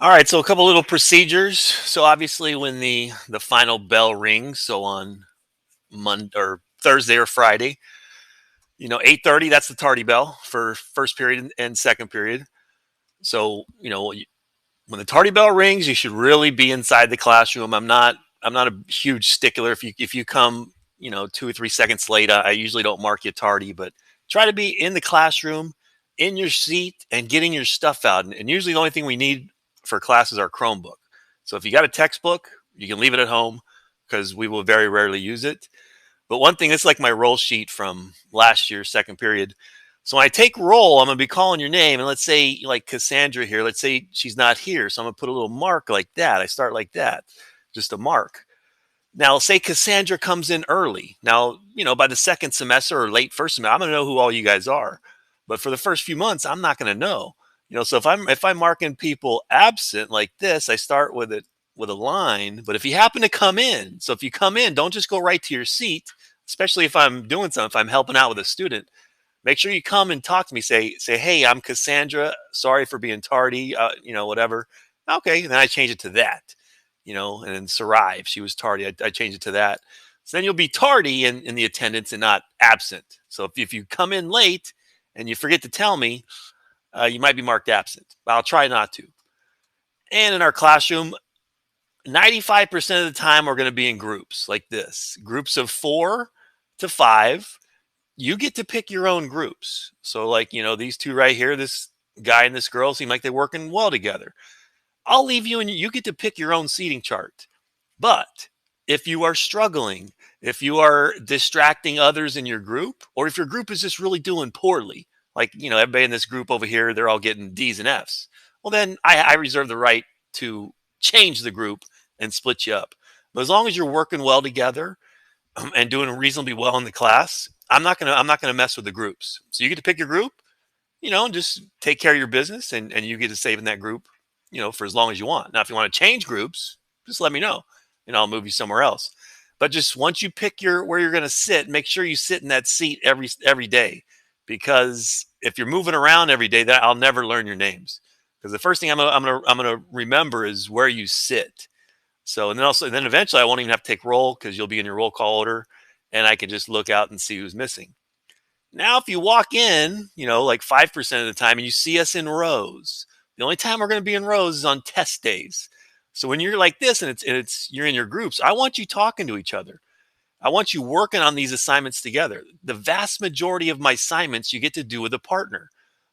All right, so a couple little procedures. So obviously, when the final bell rings, so on Monday or Thursday or Friday, 8:30. That's the tardy bell for first period and second period. So when the tardy bell rings, you should really be inside the classroom. I'm not a huge stickler. If you come 2 or 3 seconds late, I usually don't mark you tardy, but try to be in the classroom, in your seat, and getting your stuff out. And usually the only thing we need for class is our Chromebook. So if you got a textbook, you can leave it at home because we will very rarely use it. But one thing, it's like my roll sheet from last year's second period. So when I take roll, I'm going to be calling your name. And let's say, like Cassandra here, let's say she's not here. So I'm going to put a little mark like that. I start like that, just a mark. Now, say Cassandra comes in early. Now, by the second semester or late first semester, I'm going to know who all you guys are. But for the first few months, I'm not going to know. So if I'm marking people absent like this, I start with it with a line. But if you happen to come in, so if you come in, don't just go right to your seat, especially if I'm doing something, if I'm helping out with a student. Make sure you come and talk to me. Say, hey, I'm Cassandra. Sorry for being tardy. Whatever. Okay, and then I change it to that. And then Sarai, if she was tardy, I change it to that. So then you'll be tardy in the attendance and not absent. So if you come in late and you forget to tell me, you might be marked absent. But I'll try not to. And in our classroom, 95% of the time we're going to be in groups like this, groups of 4 to 5. You get to pick your own groups. So like, these two right here, this guy and this girl seem like they're working well together. I'll leave you and you get to pick your own seating chart. But if you are struggling, if you are distracting others in your group, or if your group is just really doing poorly, like, everybody in this group over here, they're all getting D's and F's. Well, then I reserve the right to change the group and split you up. But as long as you're working well together and doing reasonably well in the class, I'm not gonna mess with the groups. So you get to pick your group, and just take care of your business, and you get to save in that group, for as long as you want. Now, if you want to change groups, just let me know, and I'll move you somewhere else. But just once you pick where you're going to sit, make sure you sit in that seat every day, because if you're moving around every day, that I'll never learn your names. Because the first thing I'm gonna remember is where you sit. So and then eventually I won't even have to take roll because you'll be in your roll call order, and I can just look out and see who's missing. Now, if you walk in, like 5% of the time, and you see us in rows, the only time we're going to be in rows is on test days. So when you're like this and it's you're in your groups, I want you talking to each other. I want you working on these assignments together. The vast majority of my assignments you get to do with a partner.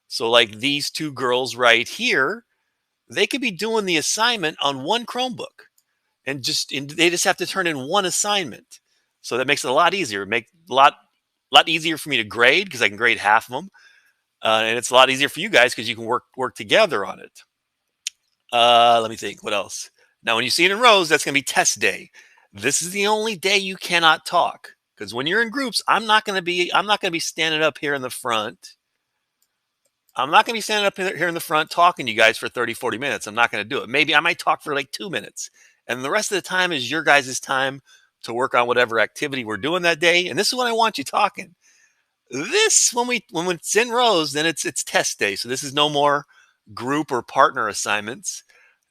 So like these two girls right here, they could be doing the assignment on one Chromebook, and they just have to turn in one assignment. So that makes it a lot easier. Make a lot easier for me to grade because I can grade half of them, and it's a lot easier for you guys because you can work together on it. Let me think. What else? Now, when you see it in rows, that's going to be test day. This is the only day you cannot talk, because when you're in groups, I'm not going to be standing up here in the front. I'm not going to be standing up here in the front talking to you guys for 30, 40 minutes. I'm not going to do it. Maybe I might talk for like 2 minutes. And the rest of the time is your guys' time to work on whatever activity we're doing that day. And this is when I want you talking. This, when it's in rows, then it's test day. So this is no more group or partner assignments.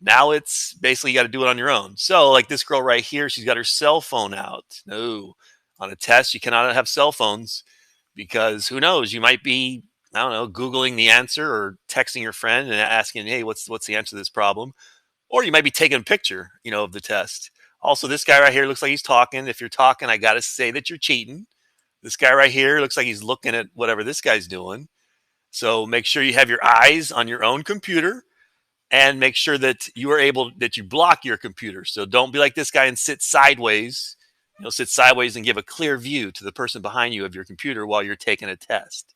Now it's basically you got to do it on your own. So like this girl right here, she's got her cell phone out. No, on a test, you cannot have cell phones, because who knows? You might be, I don't know, Googling the answer or texting your friend and asking, hey, what's the answer to this problem? Or you might be taking a picture, of the test. Also, this guy right here looks like he's talking. If you're talking, I got to say that you're cheating. This guy right here looks like he's looking at whatever this guy's doing. So make sure you have your eyes on your own computer, and make sure that you block your computer. So don't be like this guy and sit sideways. Sit sideways and give a clear view to the person behind you of your computer while you're taking a test.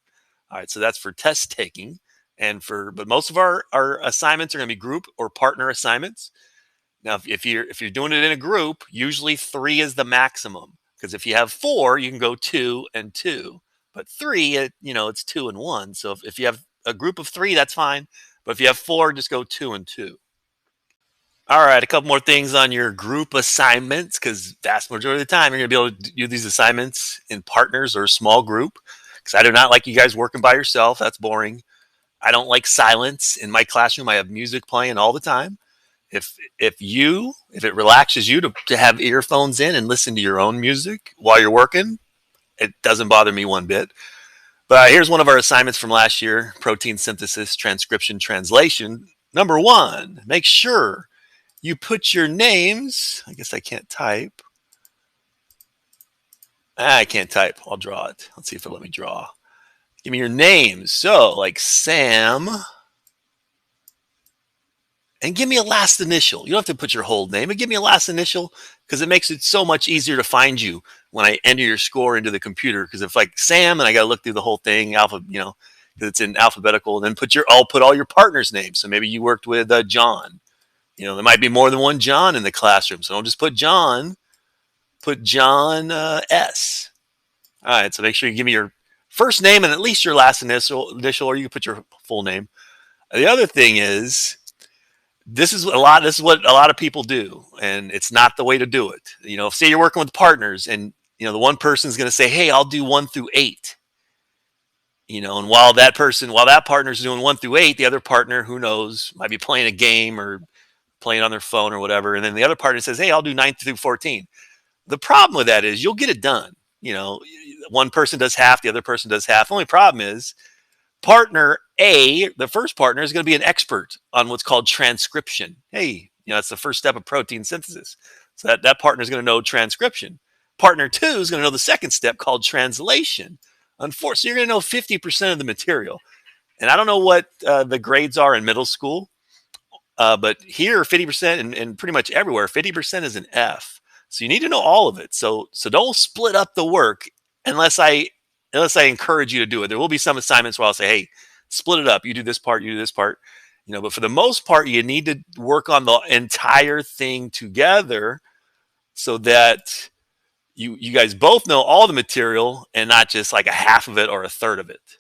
All right, so that's for test taking. But most of our assignments are going to be group or partner assignments. Now, if you're doing it in a group, usually 3 is the maximum, because if you have 4, you can go 2 and 2. But 3, it's 2 and 1. So if you have a group of 3, that's fine. But if you have 4, just go 2 and 2. All right, a couple more things on your group assignments, because vast majority of the time you're going to be able to do these assignments in partners or small group. Because I do not like you guys working by yourself. That's boring. I don't like silence. In my classroom, I have music playing all the time. If it relaxes you to have earphones in and listen to your own music while you're working, it doesn't bother me one bit. But here's one of our assignments from last year: protein synthesis, transcription, translation. Number one, make sure you put your names. I guess I can't type. I can't type. I'll draw it. Let's see if it'll let me draw. Give me your names. So, like Sam, and give me a last initial. You don't have to put your whole name, but give me a last initial because it makes it so much easier to find you when I enter your score into the computer. Because if like Sam and I got to look through the whole thing, because it's in alphabetical, and then I'll put all your partners' names. So maybe you worked with John. There might be more than one John in the classroom, so don't just put John. Put John S. All right, so make sure you give me your first name and at least your last initial, or you can put your full name. The other thing is, this is what a lot of people do, and it's not the way to do it. Say you're working with partners, and the one person's going to say, "Hey, I'll do 1 through 8." And while that partner's doing 1 through 8, the other partner, who knows, might be playing a game or playing on their phone or whatever, and then the other partner says, "Hey, I'll do 9 through 14." The problem with that is you'll get it done. One person does half, the other person does half. The only problem is partner A, the first partner, is going to be an expert on what's called transcription. Hey, that's the first step of protein synthesis. So that partner is going to know transcription. Partner 2 is going to know the second step called translation. So you're going to know 50% of the material. And I don't know what the grades are in middle school, but here 50%, and pretty much everywhere, 50% is an F. So you need to know all of it. So don't split up the work unless I encourage you to do it. There will be some assignments where I'll say, "Hey, split it up. You do this part, you do this part." But for the most part, you need to work on the entire thing together so that you guys both know all the material and not just like a half of it or a third of it.